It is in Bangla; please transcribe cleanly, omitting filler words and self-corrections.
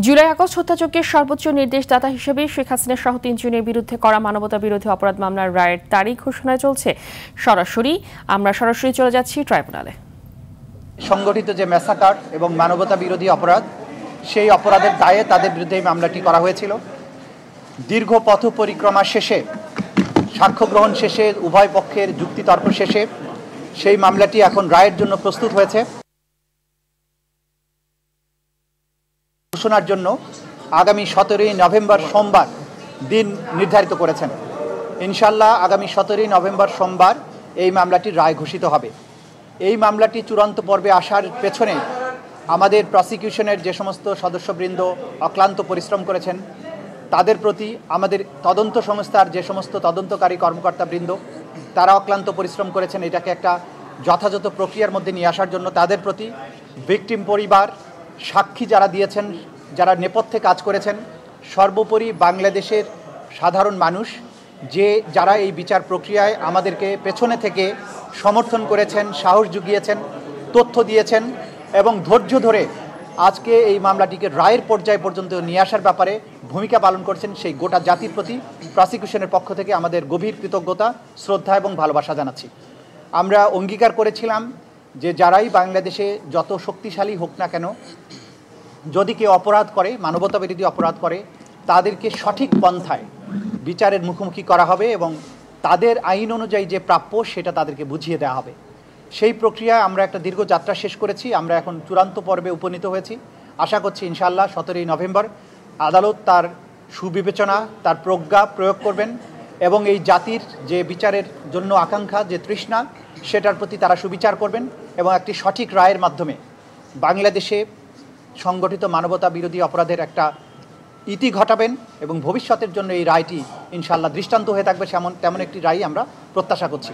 জুলাই আগস্ট হত্যাযজ্ঞের সর্বোচ্চ নির্দেশদাতা হিসেবে শেখ হাসিনা সহ ৩ জনের বিরুদ্ধে করা মানবতা বিরোধী অপরাধ মামলার রায়ের তারিখ ঘোষণায় চলছে। আমরা সরাসরি চলে যাচ্ছি ট্রাইব্যুনালে। সংগঠিত যে ম্যাসাকার এবং মানবতা বিরোধী অপরাধ, সেই অপরাধের দায়ে তাদের বিরুদ্ধে এই মামলাটি করা হয়েছিল। দীর্ঘ পথ পরিক্রমা শেষে, সাক্ষ্য গ্রহণ শেষে, উভয় পক্ষের যুক্তিতর্ক শেষে সেই মামলাটি এখন রায়ের জন্য প্রস্তুত হয়েছে। ঘোষণার জন্য আগামী 17ই নভেম্বর সোমবার দিন নির্ধারিত করেছেন। ইনশাল্লাহ আগামী 17ই নভেম্বর সোমবার এই মামলাটির রায় ঘোষিত হবে। এই মামলাটি চূড়ান্ত পর্বে আসার পেছনে আমাদের প্রসিকিউশনের যে সমস্ত সদস্যবৃন্দ অক্লান্ত পরিশ্রম করেছেন, তাদের প্রতি, আমাদের তদন্ত সংস্থার যে সমস্ত তদন্তকারী কর্মকর্তাবৃন্দ তারা অক্লান্ত পরিশ্রম করেছেন এটাকে একটা যথাযথ প্রক্রিয়ার মধ্যে নিয়ে আসার জন্য, তাদের প্রতি, ভিকটিম পরিবার, সাক্ষী যারা দিয়েছেন, যারা নেপথ্যে কাজ করেছেন, সর্বোপরি বাংলাদেশের সাধারণ মানুষ যারা এই বিচার প্রক্রিয়ায় আমাদেরকে পেছনে থেকে সমর্থন করেছেন, সাহস জুগিয়েছেন, তথ্য দিয়েছেন এবং ধৈর্য ধরে আজকে এই মামলাটিকে রায়ের পর্যায় পর্যন্ত নিয়ে আসার ব্যাপারে ভূমিকা পালন করছেন, সেই গোটা জাতির প্রতি প্রসিকিউশনের পক্ষ থেকে আমাদের গভীর কৃতজ্ঞতা, শ্রদ্ধা এবং ভালোবাসা জানাচ্ছি। আমরা অঙ্গীকার করেছিলাম যে যারাই বাংলাদেশে যত শক্তিশালী হোক না কেন, যদি কেউ অপরাধ করে, মানবতা বিরোধী অপরাধ করে, তাদেরকে সঠিক পন্থায় বিচারের মুখোমুখি করা হবে এবং তাদের আইন অনুযায়ী যে প্রাপ্য সেটা তাদেরকে বুঝিয়ে দেওয়া হবে। সেই প্রক্রিয়ায় আমরা একটা দীর্ঘ যাত্রা শেষ করেছি। আমরা এখন চূড়ান্ত পর্বে উপনীত হয়েছি। আশা করছি ইনশাআল্লাহ 17ই নভেম্বর আদালত তার সুবিবেচনা, তার প্রজ্ঞা প্রয়োগ করবেন এবং এই জাতির যে বিচারের জন্য আকাঙ্ক্ষা, যে তৃষ্ণা, সেটার প্রতি তারা সুবিচার করবেন এবং একটি সঠিক রায়ের মাধ্যমে বাংলাদেশে সংগঠিত মানবতা বিরোধী অপরাধের একটা ইতি ঘটাবেন এবং ভবিষ্যতের জন্য এই রায়টি ইনশাআল্লাহ দৃষ্টান্ত হয়ে থাকবে, তেমন একটি রায় আমরা প্রত্যাশা করছি।